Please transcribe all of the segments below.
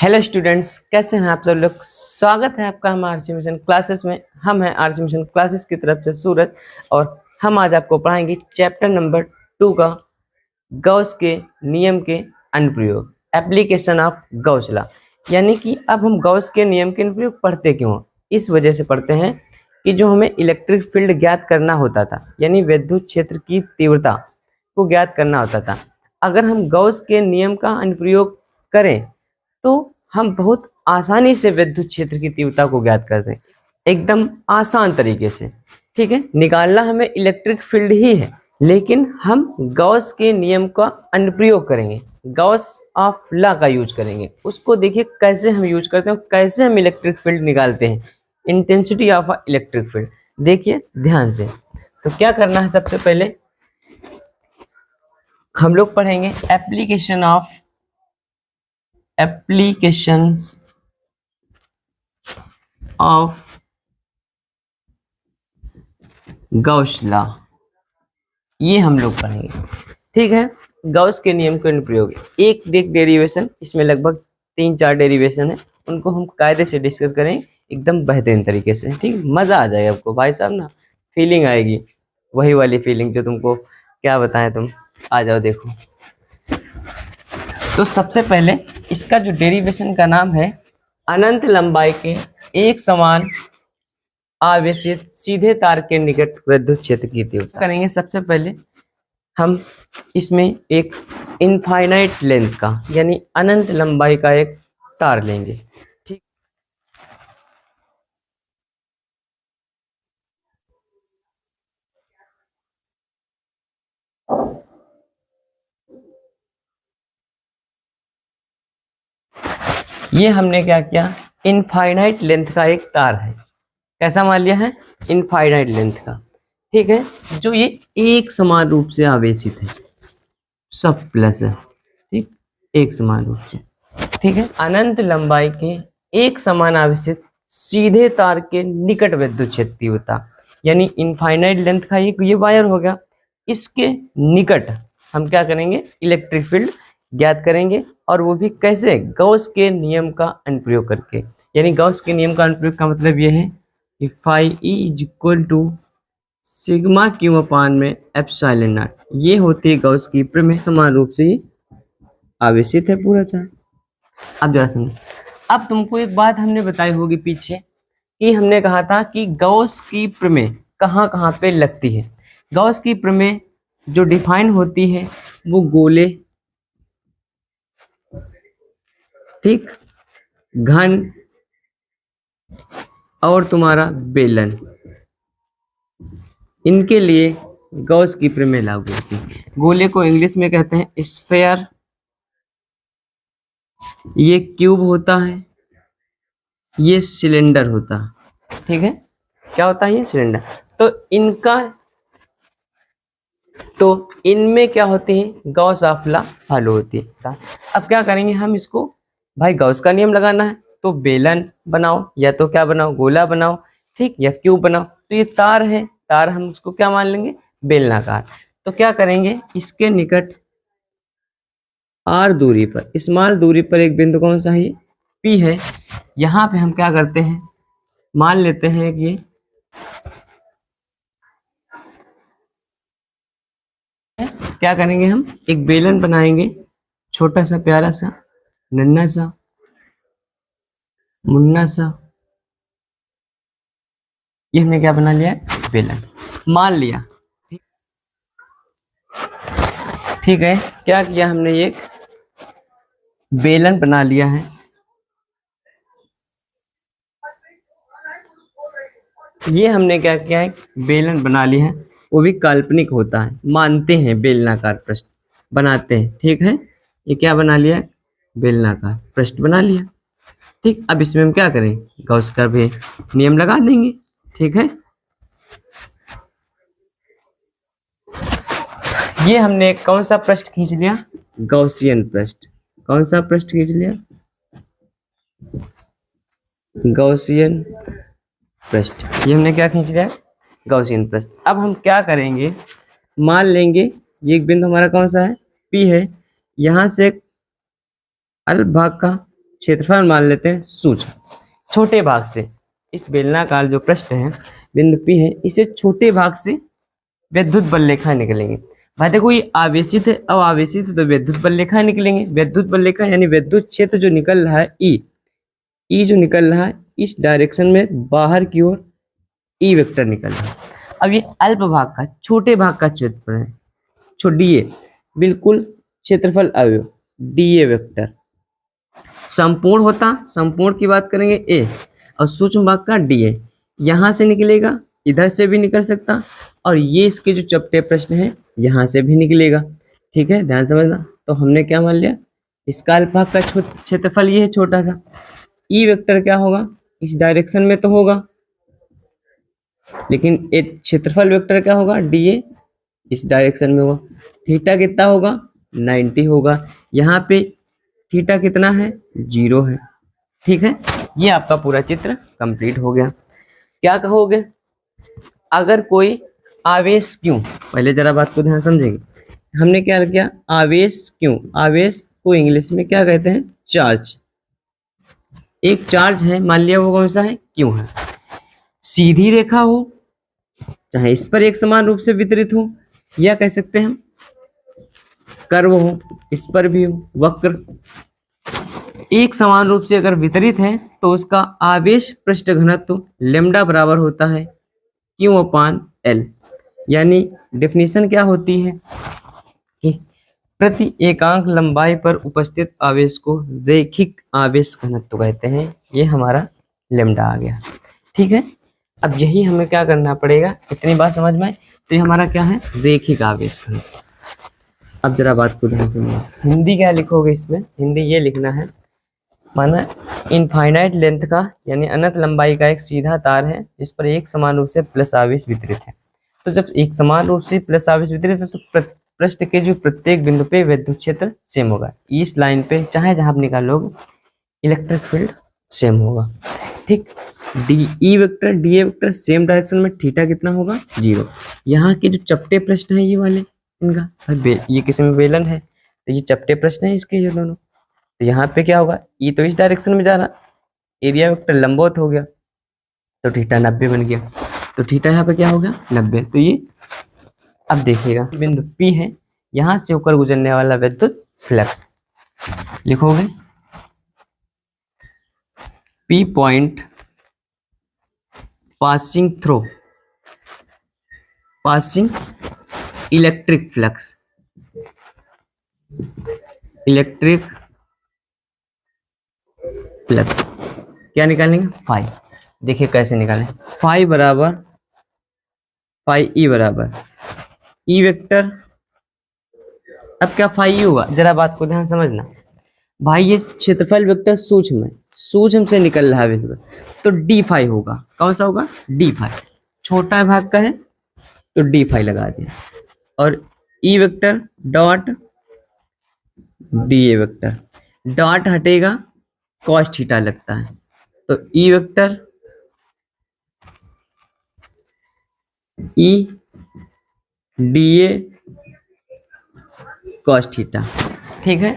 Hello students, कैसे हैं आप सब लोग। स्वागत है आपका हमारे आरसी मिशन क्लासेस में। हम हैं आरसी मिशन क्लासेस की तरफ से सूरज, और हम आज आपको पढ़ाएंगे चैप्टर नंबर 2 का गॉस के नियम के अनुप्रयोग, एप्लीकेशन ऑफ गॉस लॉ। यानी कि अब हम गॉस के नियम के अनुप्रयोग पढ़ते क्यों हैं? इस वजह से पढ़ते हैं कि जो हमें इलेक्ट्रिक फील्ड ज्ञात करना होता था, यानी विद्युत क्षेत्र की तीव्रता को ज्ञात करना होता था, अगर हम गॉस के नियम का अनुप्रयोग करें तो हम बहुत आसानी से विद्युत क्षेत्र की तीव्रता को ज्ञात करते हैं, एकदम आसान तरीके से। ठीक है, निकालना हमें इलेक्ट्रिक फील्ड ही है, लेकिन हम गॉस के नियम का अनुप्रयोग करेंगे, गॉस ऑफ लॉ का यूज करेंगे। उसको देखिए कैसे हम यूज करते हैं, कैसे हम इलेक्ट्रिक फील्ड निकालते हैं, intensity of a electric field. देखिए ध्यान से। तो क्या करना है, सबसे पहले हम लोग पढ़ेंगे एप्लीकेशंस ऑफ गॉस लॉ, ये हम लोग पढ़ेंगे। ठीक है, गॉस के नियम के अनुप्रयोग। एक डेरिवेशन, इसमें लगभग 3-4 डेरिवेशन है, उनको हम कायदे से डिस्कस करें एकदम बेहतरीन तरीके से। ठीक, मजा आ जाएगा आपको भाई साहब ना, फीलिंग आएगी, वही वाली फीलिंग जो तुमको क्या बताएं। तुम आ जाओ देखो। तो सबसे पहले इसका जो डेरिवेशन का नाम है, अनंत लंबाई के एक समान आवेशित सीधे तार के निकट विद्युत क्षेत्र की तीव्रता करेंगे। सबसे पहले हम इसमें एक इनफाइनाइट लेंथ का, यानी अनंत लंबाई का एक तार लेंगे। ठीक, ये हमने क्या किया, इनफाइनाइट लेंथ का एक तार है। कैसा मान लिया है? इनफाइनाइट लेंथ का। ठीक है, जो ये एक समान रूप से आवेशित है, सब प्लस है। ठीक, एक समान रूप से। ठीक है, अनंत लंबाई के एक समान आवेशित सीधे तार के निकट विद्युत क्षेत्र तीव्रता, यानी इनफाइनाइट लेंथ का ये वायर हो गया, इसके निकट हम क्या करेंगे, इलेक्ट्रिक फील्ड ज्ञात करेंगे। और वो भी कैसे? गॉस के नियम का अनुप्रयोग करके। यानी गॉस के नियम का अनुप्रयोग का मतलब ये है कि phi E is equal to sigma Q upon में एप्सिलॉन नॉट, ये होती है गॉस की प्रमेय। समान रूप से आवेशित है पूरा चार्ज। अब जरा समझो। अब तुमको एक बात हमने बताई होगी पीछे, कि हमने कहा था कि गॉस की प्रमेय कहाँ कहाँ पे लगती है। गॉस की प्रमेय जो डिफाइन होती है वो गोले, ठीक, घन और तुम्हारा बेलन, इनके लिए गॉस की प्रमेय लागू होती है। गोले को इंग्लिश में कहते हैं स्फेयर, ये क्यूब होता है, ये सिलेंडर होता है। ठीक है, क्या होता है? ये सिलेंडर। तो इनमें क्या होती है, गॉस ऑफ लॉ फॉलो होती है। अब क्या करेंगे हम इसको, भाई गॉस का नियम लगाना है तो बेलन बनाओ, या तो क्या बनाओ, गोला बनाओ, ठीक, या क्यूब बनाओ। तो ये तार है, तार हम उसको क्या मान लेंगे, बेलनाकार। तो क्या करेंगे, इसके निकट आर दूरी पर, स्मॉल दूरी पर एक बिंदु कौन सा है, पी है। यहाँ पे हम क्या करते हैं, मान लेते हैं कि क्या करेंगे, हम एक बेलन बनाएंगे, छोटा सा प्यारा सा नन्हा सा मुन्ना सा। ये हमने क्या बना लिया, बेलन मान लिया। ठीक है, क्या किया हमने, ये बेलन बना लिया है। ये हमने क्या किया है, बेलन बना लिया है, वो भी काल्पनिक होता है, मानते हैं बेलनाकार पृष्ठ बनाते हैं। ठीक है, ये क्या बना लिया, बेलनाकार पृष्ठ बना लिया। ठीक, अब इसमें हम क्या करें, गॉस का भी नियम लगा देंगे। ठीक है, ये हमने कौन सा पृष्ठ खींच लिया, गॉसियन पृष्ठ। कौन सा पृष्ठ खींच लिया, गॉसियन पृष्ठ। ये हमने क्या खींच लिया, गॉसियन पृष्ठ। अब हम क्या करेंगे, मान लेंगे ये एक बिंदु हमारा कौन सा है, पी है, यहां से अल्प भाग का क्षेत्रफल मान लेते हैं सूक्ष्म, छोटे भाग से। इस बेलनाकार जो पृष्ठ है, बिंदु P है, इसे छोटे भाग से विद्युत बल रेखा निकलेंगे। भाई देखो ये आवेशित है, अब आवेशित है तो विद्युत बल रेखा निकलेंगे। विद्युत बल रेखा यानी विद्युत क्षेत्र जो निकल रहा है ई जो निकल रहा है इस डायरेक्शन में बाहर की ओर ई वेक्टर निकल रहा है। अब ये अल्प भाग का, छोटे भाग का क्षेत्रफल है, डीए, बिल्कुल क्षेत्रफल अवयव डीए वेक्टर। संपूर्ण होता, संपूर्ण की बात करेंगे ए, और सूक्ष्म भाग का डीए। यहां से निकलेगा, इधर से भी निकल सकता, और ये इसके जो चपटे प्रश्न है यहाँ से भी निकलेगा। ठीक है, ध्यान समझना। तो हमने क्या मान लिया, इसका अल्प भाग का क्षेत्रफल ये है छोटा सा। ई वेक्टर क्या होगा, इस डायरेक्शन में तो होगा, लेकिन एक क्षेत्रफल वेक्टर क्या होगा, डीए, इस डायरेक्शन में होगा। थीटा कितना होगा, 90 होगा। यहाँ पे थीटा कितना है, 0 है। ठीक है, ये आपका पूरा चित्र कंप्लीट हो गया। क्या कहोगे, अगर कोई आवेश क्यों, पहले जरा बात को ध्यान समझेंगे। हमने क्या किया, आवेश क्यों, आवेश को इंग्लिश में क्या कहते हैं, चार्ज। एक चार्ज है, मान लिया वो कौन सा है, क्यों है। सीधी रेखा हो, चाहे इस पर एक समान रूप से वितरित हो, या कह सकते हैं हम कर्व हो, इस पर भी हो, वक्र। एक समान रूप से अगर वितरित है तो उसका आवेश पृष्ठ घनत्व लेम्डा बराबर होता है Q/L। यानी डेफिनेशन क्या होती है कि प्रति एकांक लंबाई पर उपस्थित आवेश को रैखिक आवेश घनत्व कहते हैं। ये हमारा लेम्डा आ गया। ठीक है, अब यही हमें क्या करना पड़ेगा, इतनी बात समझ में आए। तो ये हमारा क्या है, रैखिक आवेश घनत्व। अब जरा बात को ध्यान से, हिंदी क्या लिखोगे इसमें, हिंदी ये लिखना है, माना इनफाइनाइट लेंथ का यानी अनंत लंबाई का एक सीधा तार है जिस पर एक समान रूप से प्लस आवेश वितरित है। तो जब एक समान रूप से प्लस आवेश वितरित है तो पृष्ठ के जो प्रत्येक बिंदु पे विद्युत क्षेत्र सेम होगा। इस लाइन पे चाहे जहां आप निकालोगे इलेक्ट्रिक फील्ड सेम होगा। ठीक, D vector D vector same direction में, थीटा कितना होगा, 0। यहाँ के जो चपटे प्रश्न है ये वाले, इनका ये किसी में बेलन है तो ये चपटे प्रश्न है इसके, ये दोनों। तो यहाँ पे क्या होगा, ये तो इस डायरेक्शन में जा रहा, एरिया वेक्टर लंबवत हो गया तो थीटा 90 बन गया। तो थीटा यहाँ पे क्या हो गया, 90। तो ये अब देखिएगा बिंदु P है, यहाँ से होकर गुजरने वाला विद्युत फ्लक्स लिखोगे P point passing electric flux, electric flux क्या निकालेंगे, फाई। देखिए कैसे निकालें, फाई ई बराबर ई वेक्टर। अब क्या फाई ई होगा, जरा बात को ध्यान समझना भाई। ये क्षेत्रफल वेक्टर सूक्ष्म है, सूक्ष्म से निकल रहा है तो डी फाई होगा। कौन सा होगा, डी फाई। छोटा भाग का है तो डी फाई लगा दिया, और E vector dot D A vector, dot हटेगा कॉस थीटा लगता है, तो E vector E D A cos theta. ठीक है,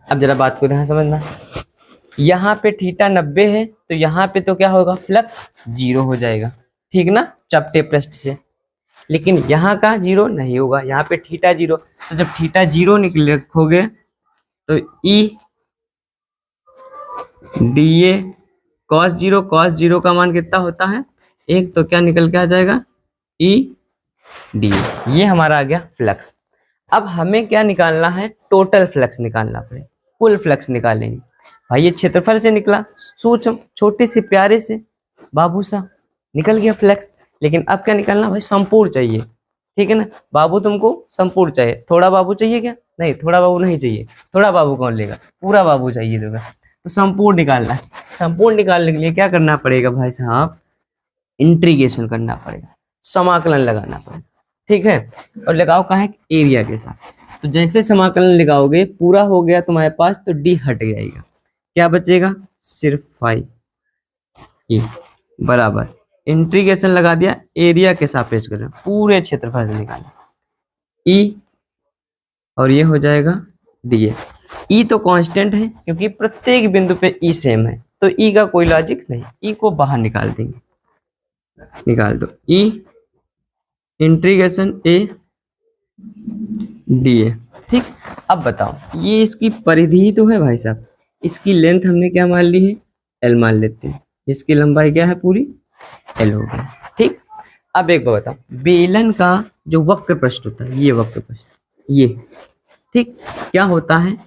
अब जरा बात को ध्यान समझना, यहाँ पे थीटा 90 है तो यहाँ पे तो क्या होगा, फ्लक्स 0 हो जाएगा। ठीक ना, चपटे पृष्ठ से। लेकिन यहाँ का 0 नहीं होगा, यहाँ पे थीटा 0। तो जब थीटा 0 निकल रखोगे तो ई डी ए कॉस 0 का मान कितना होता है, 1। तो क्या निकल के आ जाएगा, ई डी ए। ये हमारा आ गया फ्लक्स। अब हमें क्या निकालना है, टोटल फ्लक्स निकालना पड़ेगा, कुल फ्लक्स निकालेंगे। भाई ये क्षेत्रफल से निकला, सूक्ष्म छोटे से प्यारे से बाबू सा निकल गया फ्लक्स। लेकिन अब क्या निकालना भाई, संपूर्ण चाहिए। ठीक है ना, बाबू तुमको संपूर्ण चाहिए, थोड़ा बाबू चाहिए क्या, नहीं थोड़ा बाबू नहीं चाहिए। थोड़ा बाबू कौन लेगा, पूरा बाबू चाहिए तुम्हें। तो संपूर्ण निकालना है। संपूर्ण निकालने के लिए क्या करना पड़ेगा भाई साहब, इंटीग्रेशन करना पड़ेगा, समाकलन लगाना पड़ेगा। ठीक है, और लगाओ कहाँ है, एरिया के साथ। तो जैसे समाकलन लगाओगे पूरा हो गया तुम्हारे पास तो डी हट जाएगा, क्या बचेगा, सिर्फ फाई ई बराबर इंटीग्रेशन लगा दिया, एरिया के सापेक्ष कर पूरे क्षेत्रफल से निकाला ई, और ये हो जाएगा डी ए। ई तो कांस्टेंट है क्योंकि प्रत्येक बिंदु पे ई सेम है, तो ई का कोई लॉजिक नहीं, ई को बाहर निकाल देंगे, निकाल दो ई इंटीग्रेशन ए डी ए। ठीक, अब बताओ ये इसकी परिधि तो है भाई साहब, इसकी लेंथ हमने क्या मान ली है, एल मान लेते हैं, इसकी लंबाई क्या है पूरी, एल हो गया। ठीक, अब एक बात बताओ, बेलन का जो वक्र पृष्ठ होता है, ये वक्र पृष्ठ ये, ठीक, क्या होता है,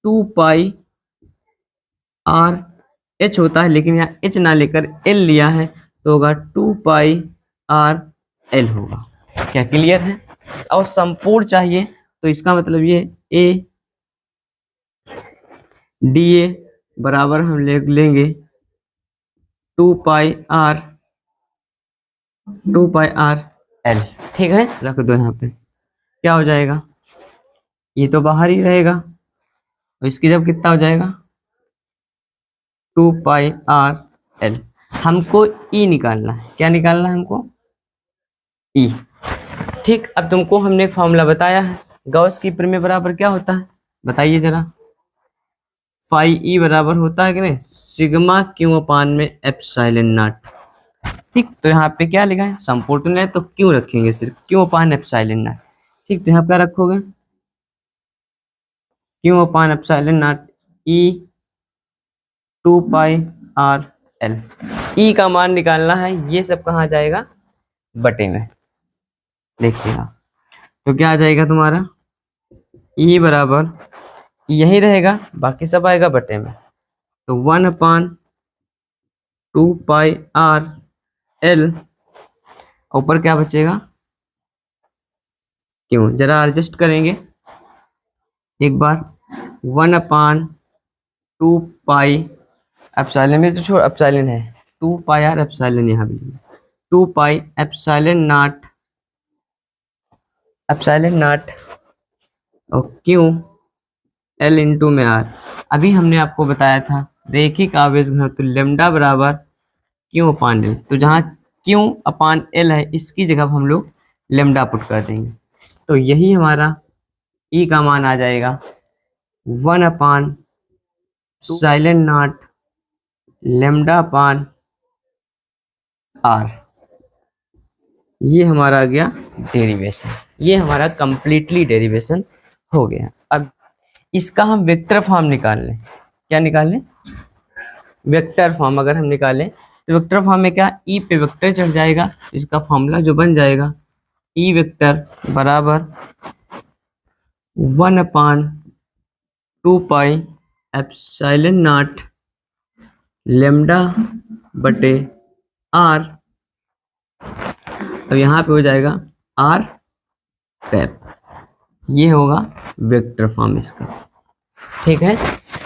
2 पाई आर एच होता है, लेकिन यहाँ एच ना लेकर एल लिया है तो होगा 2 पाई आर एल होगा। क्या क्लियर है? और संपूर्ण चाहिए तो इसका मतलब ये ए डी ए बराबर हम लेंगे 2 पाई आर एल। ठीक है, रख दो यहाँ पे, क्या हो जाएगा, ये तो बाहर ही रहेगा, और इसकी जब कितना हो जाएगा 2 पाई आर एल। हमको ई निकालना है, क्या निकालना है हमको, ई। ठीक, अब तुमको हमने एक फॉर्मूला बताया है, गॉस की प्रमेय बराबर क्या होता है, बताइए जरा, फाई ई बराबर होता है कि नहीं, सिग्मा क्यू अपान में एप्सिलॉन नॉट। ठीक, तो यहाँ पे क्या लिखा है, संपूर्ण तो नहीं तो क्यों रखेंगे, सिर्फ क्यू अपान एप्सिलॉन नॉट। ठीक, तो यहाँ पे रखोगे Q upon epsilon naught E 2 pi R L. E का मान निकालना है, ये सब कहाँ जाएगा, बटे में, देखिएगा तो क्या आ जाएगा तुम्हारा, ई बराबर यही रहेगा, बाकी सब आएगा बटे में, तो 1/2 पाई आर एल, ऊपर क्या बचेगा, क्यों, जरा एडजस्ट करेंगे एक बार, 1/2 पाई एप्सिलॉन में तो छोड़, एप्सिलॉन है 2 पाई आर एप्सिलॉन, यहाँ भी 2 पाई एप्सिलॉन नॉट और क्यों एल इंटू में आर। अभी हमने आपको बताया था रैखिक आवेश घनत्व लेमडा बराबर क्यू अपान एल, तो जहाँ क्यू अपान एल है इसकी जगह हम लोग लेमडा पुट कर देंगे, तो यही हमारा ई का मान आ जाएगा 1/2 नॉट लेमडा अपान आर। ये हमारा आ गया डेरिवेशन, ये हमारा कंप्लीटली डेरिवेशन हो गया। अब इसका हम वेक्टर फॉर्म निकाल लें, क्या निकाल लें, वेक्टर फॉर्म अगर हम निकालें तो वेक्टर फॉर्म में क्या, ई पे वेक्टर चढ़ जाएगा, तो इसका फॉर्मूला जो बन जाएगा ई वेक्टर बराबर 1/2 पाई एप्सिलॉन नॉट लेमडा बटे आर, अब यहाँ पे हो जाएगा आर कैप, ये होगा वेक्टर फॉर्म इसका। ठीक है,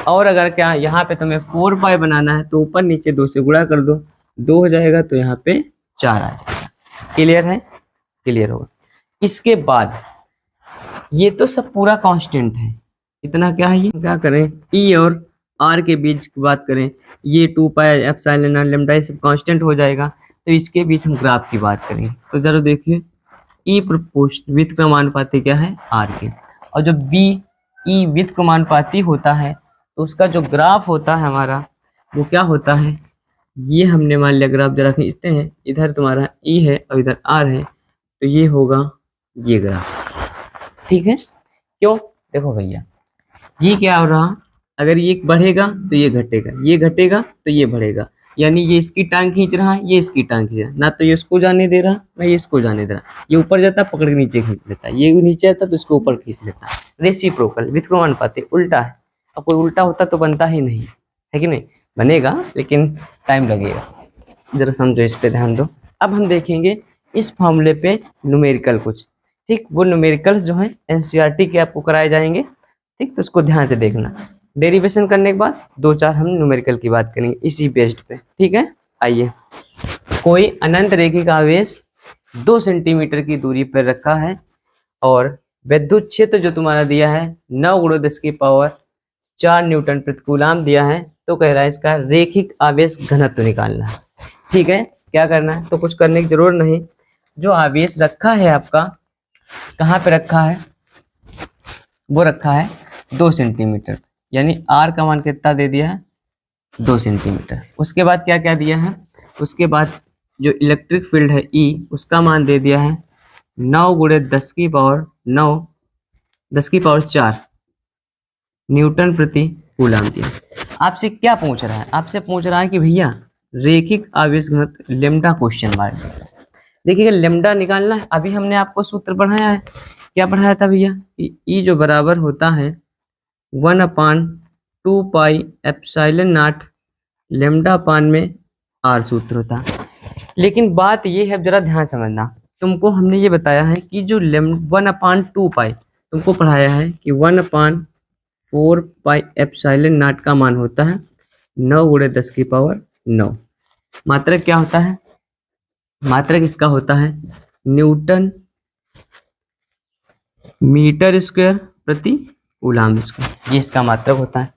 और अगर क्या यहाँ पे तुम्हें 4 पाई बनाना है तो ऊपर नीचे 2 से गुणा कर दो, 2 हो जाएगा तो यहाँ पे 4 आ जाएगा। क्लियर है, क्लियर होगा। इसके बाद ये तो सब पूरा कांस्टेंट है, इतना क्या है, ये क्या करें, ई और आर के बीच की बात करें, ये 2 पाई एप्सिलॉन नॉट लेमडा ये सब कांस्टेंट हो जाएगा, तो इसके बीच हम ग्राफ की बात करेंगे, तो जरा देखिए ई प्रपोस्ट व्युत्क्रमानुपाती क्या है, आर के, और जब बी ई व्युत्क्रमानुपाती होता है तो उसका जो ग्राफ होता है हमारा वो क्या होता है, ये हमने मान लिया ग्राफ जरा खींचते हैं, इधर तुम्हारा ई है और इधर आर है, तो ये होगा ये ग्राफ। ठीक है, क्यों, देखो भैया ये क्या हो रहा, अगर ये बढ़ेगा तो ये घटेगा, ये घटेगा तो ये बढ़ेगा, यानी ये इसकी टांग खींच रहा है, ये इसकी टांग खींच रहा है, ना तो ये उसको जाने दे रहा ना ये इसको जाने दे रहा, ये ऊपर जाता पकड़ के नीचे खींच लेता है, ये नीचे आता तो इसको ऊपर खींच लेता है, रेसिप्रोकल व्युत्क्रमानुपाती उल्टा है। अब कोई उल्टा होता तो बनता ही नहीं है कि नहीं, बनेगा लेकिन टाइम लगेगा, जरा समझो, इस पे ध्यान दो। अब हम देखेंगे इस फॉर्मूले पे न्यूमेरिकल कुछ, ठीक, वो न्यूमेरिकल्स जो है एनसीईआरटी के आपको कराए जाएंगे, ठीक, तो उसको ध्यान से देखना। डेरिवेशन करने के बाद 2-4 हम न्यूमेरिकल की बात करेंगे इसी बेस्ड पे। ठीक है, आइए, कोई अनंत रैखिक आवेश 2 सेंटीमीटर की दूरी पर रखा है और विद्युत क्षेत्र जो तुम्हारा दिया है 9×10⁴ न्यूटन प्रति कूलाम दिया है, तो कह रहा है इसका रैखिक आवेश घनत्व निकालना है। ठीक है, क्या करना है, तो कुछ करने की जरूरत नहीं, जो आवेश रखा है आपका कहाँ पे रखा है, वो रखा है 2 सेंटीमीटर, यानी आर का मान कितना दे दिया है 2 सेंटीमीटर। उसके बाद क्या क्या दिया है, उसके बाद जो इलेक्ट्रिक फील्ड है ई उसका मान दे दिया है 9 गुणे 10 की पावर 9 10 की पावर 4 न्यूटन प्रति कूलम दिया। आपसे क्या पूछ रहा है, आपसे पूछ रहा है कि भैया रेखिक आवेश घनत्व लेमडा क्वेश्चन मार्क। देखिएगा लेमडा निकालना है, अभी हमने आपको सूत्र पढ़ाया है, क्या पढ़ाया था भैया, ई जो बराबर होता है 1/2 पाई एप्सिलॉन नॉट लेमडा अपान में आर सूत्र होता है। लेकिन बात ये है, जरा ध्यान समझना, तुमको हमने ये बताया है कि जो 1/2 पाई तुमको पढ़ाया है कि 1/4 पाई एप्सिलॉन नॉट का मान होता है 9 गुणे 10 की पावर 9। मात्रक क्या होता है, मात्रक इसका होता है न्यूटन मीटर स्क्वायर प्रति कूलम स्क्वायर, ये इसका मात्रक होता है।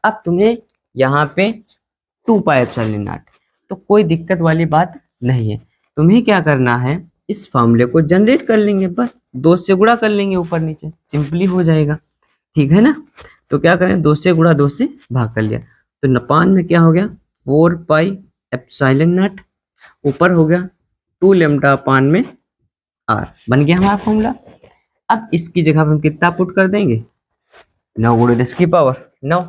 अब तुम्हें यहाँ पे 2 पाई एप्सिलॉन नॉट, तो कोई दिक्कत वाली बात नहीं है। तुम्हें क्या करना है, इस फॉर्मूले को जनरेट कर लेंगे, बस 2 से गुणा कर लेंगे ऊपर नीचे, सिंपली हो जाएगा, ठीक है ना। तो क्या करें, 2 से गुणा 2 से भाग कर लिया, तो नपान में क्या हो गया 4 पाई एप्सिलॉन नॉट, ऊपर हो गया 2 लेमडा अपान में आर, बन गया हमारा फॉर्मूला। अब इसकी जगह हम कितना पुट कर देंगे 9 गुणे 10 की पावर 9,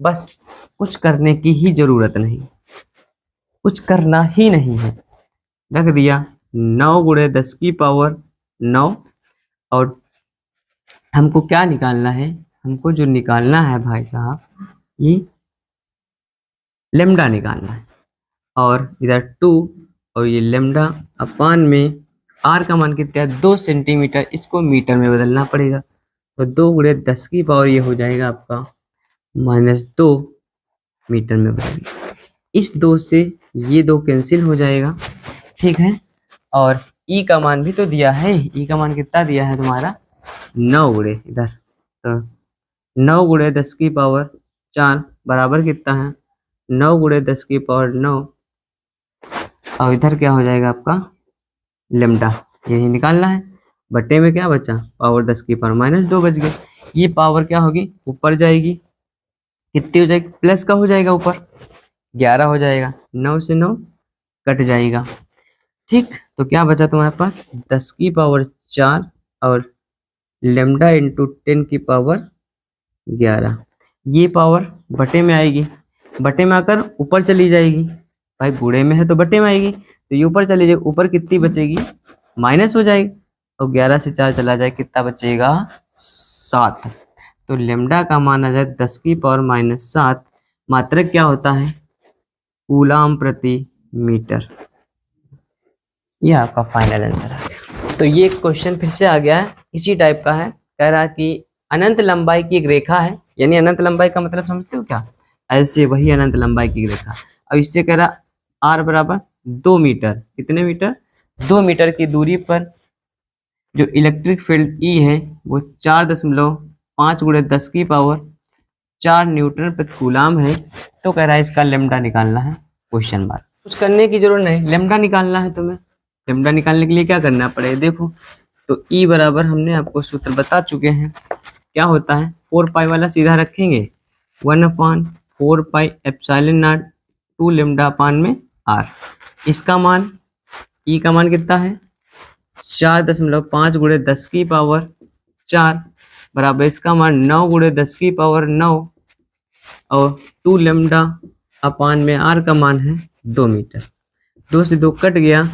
बस कुछ करने की ही जरूरत नहीं, कुछ करना ही नहीं है, रख दिया 9 गुणे 10 की पावर 9। और हमको क्या निकालना है, हमको जो निकालना है भाई साहब ये लेमडा निकालना है, और इधर 2 और ये लेमडा अपान में आर का मान कितना है 2 सेंटीमीटर, इसको मीटर में बदलना पड़ेगा, तो 2 गुणे 10 की पावर ये हो जाएगा आपका -2 मीटर में बदलेगा। इस 2 से ये 2 कैंसिल हो जाएगा, ठीक है। और ई का मान भी तो दिया है, ई का मान कितना दिया है तुम्हारा 9 गुणे इधर, तो 9 गुणे 10 की पावर 4 बराबर कितना है 9 गुणे 10 की पावर 9, और इधर क्या हो जाएगा आपका लेमडा, यही निकालना है। बट्टे में क्या बचा पावर 10 की पावर -2 बच गए, ये पावर क्या होगी ऊपर जाएगी, कितनी हो जाएगी प्लस का हो जाएगा, ऊपर 11 हो जाएगा, 9 से 9 कट जाएगा, ठीक। तो क्या बचा तुम्हारे पास 10 की पावर 4 और लेमडा इंटू 10 की पावर 11, ये पावर बटे में आएगी, बटे में आकर ऊपर चली जाएगी, भाई गुणे में है तो बटे में आएगी, तो ये ऊपर चली जाएगी, ऊपर कितनी बचेगी माइनस हो जाएगी, और 11 से 4 चला जाए कितना बचेगा 7। तो लेमडा का मान आ जाए 10 की पावर -7, मात्रक क्या होता है कूलम प्रति मीटर। ये आपका फाइनल आंसर आ गया। तो ये क्वेश्चन फिर से आ गया है, इसी टाइप का है, कह रहा कि अनंत लंबाई की एक रेखा है, यानी अनंत लंबाई का मतलब समझते हो क्या, ऐसे वही अनंत लंबाई की रेखा। अब इससे कह रहा आर बराबर 2 मीटर, कितने मीटर 2 मीटर की दूरी पर जो इलेक्ट्रिक फील्ड ई है वो 4.5 गुणे 10 की पावर 4 न्यूटन प्रति कूलम है। तो कह रहा है इसका लेमडा निकालना है क्वेश्चन मार्क। कुछ करने की जरूरत नहीं, लेमडा निकालना है तुम्हें। लेमडा निकालने के लिए क्या करना पड़ेगा, देखो तो ई बराबर हमने आपको सूत्र बता चुके हैं, क्या होता है 4 पाई वाला सीधा रखेंगे 1/4 पाई एप्सिलॉन नॉट 2 लेमडा अपान में आर। इसका मान ई का मान कितना है 4.5 गुणे 10 की पावर 4 बराबर इसका मान 9 गुणे 10 की पावर 9 और 2 लेमडा अपान में आर का मान है 2 मीटर। 2 से 2 कट गया,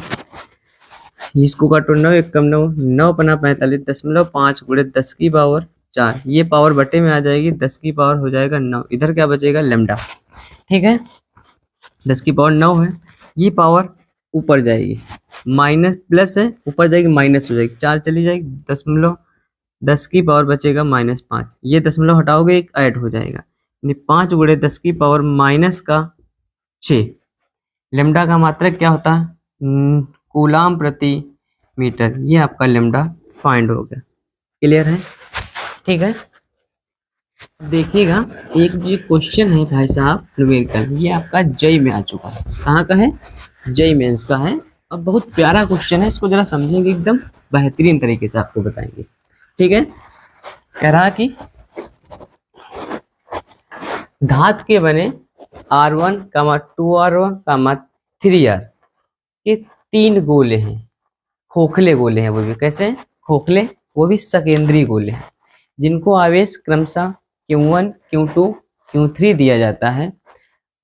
इसको काटो 9 1 कम 9 9 पना 45.5 गुणे 10 की पावर 4, ये पावर बटे में आ जाएगी 10 की पावर हो जाएगा 9, इधर क्या बचेगा लेमडा, ठीक है 10 की पावर 9 है, ये पावर ऊपर जाएगी माइनस प्लस है ऊपर जाएगी माइनस हो जाएगी 4 चली जाएगी 10 की पावर बचेगा -5, ये दशमलव हटाओगे एक ऐड हो जाएगा, 5 गुणे 10 की पावर -6। लेमडा का मात्रक क्या होता है कूलम प्रति मीटर, ये आपका लेमडा फाइंड हो गया। क्लियर है, ठीक है। देखिएगा एक जो क्वेश्चन है भाई साहब न्यूमेरिकल, ये आपका जई में आ चुका है, कहाँ का है जई मेंस का है, और बहुत प्यारा क्वेश्चन है, इसको जरा समझेंगे एकदम बेहतरीन तरीके से आपको बताएंगे, ठीक है। कह रहा कि धातु के बने R1, 2R1, 3R ये 3 गोले हैं, खोखले गोले हैं, वो भी कैसे खोखले, वो भी सकेंद्रीय गोले हैं, जिनको आवेश क्रमशः Q1, Q2, Q3 दिया जाता है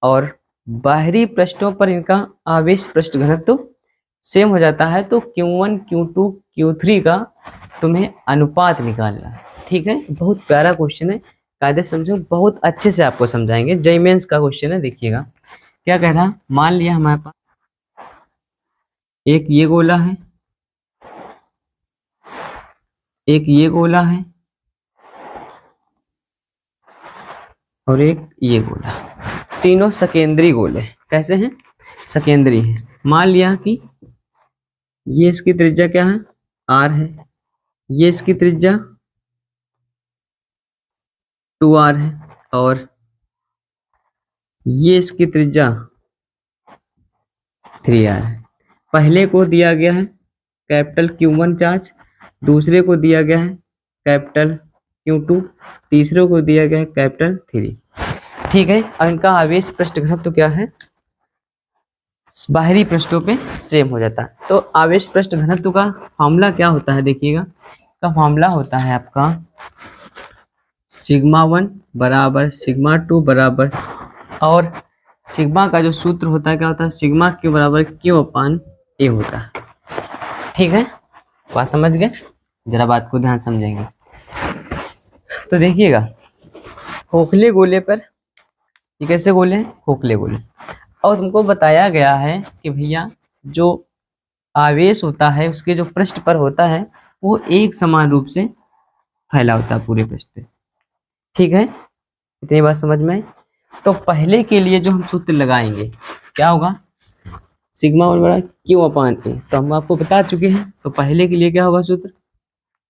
और बाहरी पृष्ठों पर इनका आवेश पृष्ठ घनत्व सेम हो जाता है। तो Q1, Q2, Q3 का तुम्हें अनुपात निकालना है। ठीक है, बहुत प्यारा क्वेश्चन है, कायदे समझो, बहुत अच्छे से आपको समझाएंगे। जेईई मेंस का क्वेश्चन है, देखिएगा क्या कह रहा। मान लिया हमारे पास एक ये गोला है, एक ये गोला है और एक ये गोला, तीनों सकेंद्रीय गोले। कैसे हैं? सकेंद्रीय हैं। मान लिया कि ये इसकी त्रिज्या क्या है, R है, ये इसकी त्रिज्या 2R है और ये इसकी त्रिज्या 3R है। पहले को दिया गया है कैपिटल Q1 चार्ज, दूसरे को दिया गया है कैपिटल Q2, तीसरे को दिया गया है कैपिटल 3। ठीक है, और इनका आवेश पृष्ठ घनत्व तो क्या है, बाहरी पृष्ठों पे सेम हो जाता है। तो आवेश पृष्ठ घनत्व का फॉर्मूला क्या होता है, देखिएगा, का फॉर्मूला होता है आपका σ1 बराबर σ2 बराबर, और सिग्मा का जो सूत्र होता है क्या होता है, सिग्मा क्यू बराबर Q/A होता है। ठीक है, बात समझ गए? जरा बात को ध्यान समझेंगे तो देखिएगा, खोखले गोले पर, ये कैसे गोले हैं, खोखले गोले, और तुमको बताया गया है कि भैया जो आवेश होता है उसके जो पृष्ठ पर होता है वो एक समान रूप से फैला होता है पूरे पृष्ठ पे। ठीक है, इतनी बात समझ में? तो पहले के लिए जो हम सूत्र लगाएंगे क्या होगा, σ1 बराबर Q/A, तो हम आपको बता चुके हैं। तो पहले के लिए क्या होगा सूत्र,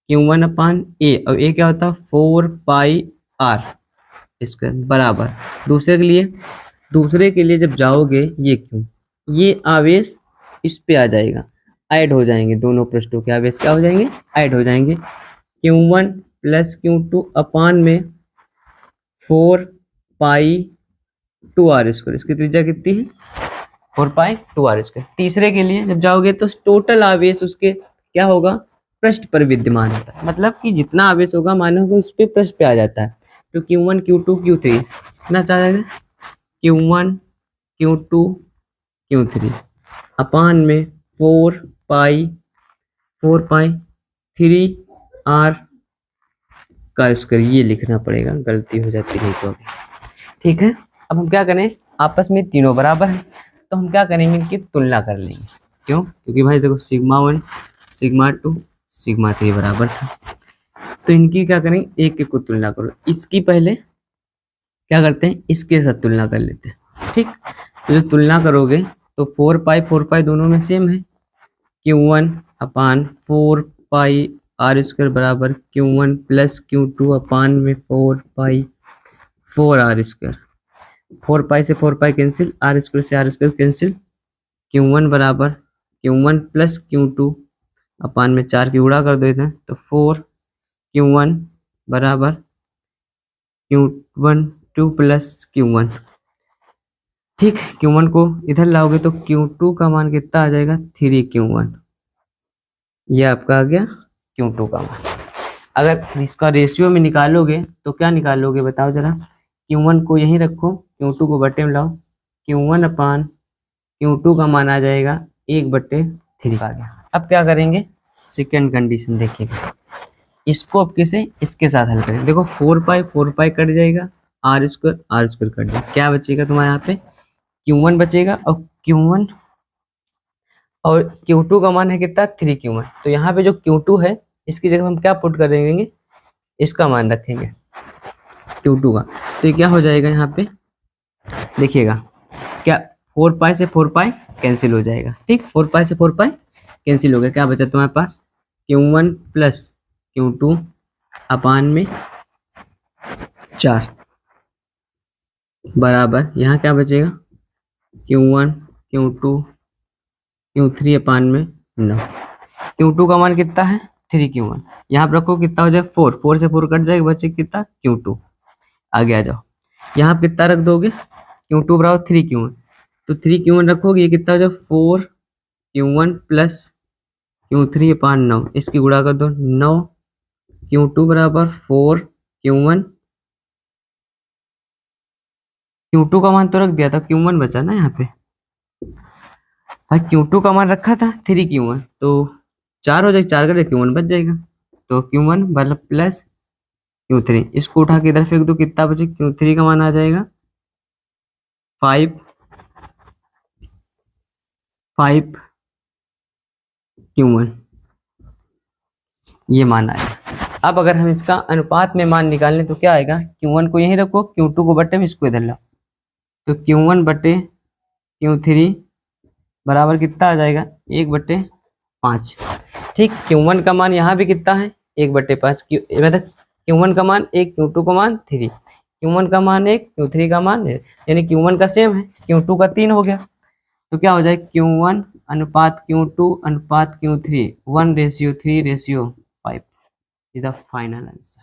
Q1/A, और A क्या होता है 4πr स्क्वायर बराबर। दूसरे के लिए जब जाओगे, ये क्यों, ये आवेश इस पे आ जाएगा, ऐड हो जाएंगे, दोनों पृष्ठों के आवेश क्या हो जाएंगे, ऐड हो जाएंगे। Q1 + Q2 अपान में 4π2r स्क्वायर, इसकी त्रिज्या कितनी है 4π2r स्क्वायर। तीसरे के लिए जब जाओगे तो टोटल आवेश उसके क्या होगा, पृष्ठ पर विद्यमान होता है, मतलब कि जितना आवेश होगा मानो होगा उस पे पृष्ठ पे आ जाता है। तो Q1, Q2, Q3 कितना चाह जाएगा, Q1, Q2, Q3 अपान में 4π3r का स्क्वायर, ये लिखना पड़ेगा, गलती हो जाती है तो। ठीक है, अब हम क्या करें, आपस में तीनों बराबर हैं तो हम क्या करेंगे, इनकी तुलना कर लेंगे। क्यों? क्योंकि भाई देखो σ1, σ2, σ3 बराबर था, तो इनकी क्या करेंगे, एक एक को तुलना करो। इसकी पहले क्या करते हैं, इसके साथ तुलना कर लेते हैं। ठीक, तो जो तुलना करोगे तो 4π दोनों में सेम है, Q1/4πr स्क्वायर बराबर Q1 + Q2 अपान में 4π4r स्क्वायर। 4π से 4π कैंसिल, r स्क्वायर से r स्क्वायर कैंसिल, Q1 बराबर Q1 + Q2 अपान में 4 की गुणा कर देते हैं तो 4Q1 बराबर Q1 2 + Q1। ठीक, Q1 को इधर लाओगे तो Q2 का मान कितना आ जाएगा, 3Q1, ये आपका आ गया Q2 का मान। अगर इसका रेशियो में निकालोगे तो क्या निकालोगे बताओ जरा, Q1 को यहीं रखो, Q2 को बटे में लाओ, Q1/Q2 का मान आ जाएगा 1/3 आ गया। अब क्या करेंगे, सेकेंड कंडीशन देखिएगा, इसको अब किसे, इसके साथ हल करें। देखो 4π कट जाएगा, r स्क्वायर कट जाएगा, क्या बचेगा तुम्हारे यहाँ पे, Q1 बचेगा, और Q1 और Q2 का मान है कितना 3Q1। तो यहाँ पे जो Q2 है इसकी जगह हम क्या पुट कर देंगे, इसका मान रखेंगे Q2 का, तो ये क्या हो जाएगा यहाँ पे देखिएगा, क्या 4π से 4π कैंसिल हो जाएगा। ठीक, 4π से 4π कैंसिल हो गया, क्या बचा तुम्हारे पास, Q1 + Q2 अपान में 4 बराबर, यहाँ क्या बचेगा, Q1, Q2, Q3 अपान में 9। Q2 का मान कितना है 3Q1, यहाँ पर रखो कितना हो जाएगा 4 से 4 कट जाएगा, बचे कितना Q2। आगे आ जाओ, यहाँ पे कितना रख दोगे, Q2 बराबर 3Q1, तो 3Q1 रखोगे, ये कितना हो जाए 4Q1 प्लस Q3 अपान 9, इसकी गुणा कर दो 9, Q2 बराबर 4Q1, Q2 का मान तो रख दिया था, Q1 बचा ना यहाँ पे, भाई Q2 का मान रखा था 3Q1, तो 4 हो जाएगा, 4 का Q1 बच जाएगा, तो Q1 मतलब प्लस Q3, इसको उठा के इधर फेंक दो, कितना बचे, Q3 का मान आ जाएगा 5Q1, ये मान आएगा। अब अगर हम इसका अनुपात में मान निकालें तो क्या आएगा, Q1 को यहीं रखो, Q2 को बट्टे में इसको इधर लाओ, तो Q1 बटे Q3 बराबर कितना आ जाएगा, 1/5। ठीक, Q1 का मान यहाँ भी कितना है, 1/5, मतलब Q1 का मान 1, Q2 का मान 3, Q1 का मान 1, Q3 का मान 1, यानी Q1 का सेम है, Q2 का 3 हो गया, तो क्या हो जाए Q1 अनुपात Q2 अनुपात Q3 1:3:5 is the final answer.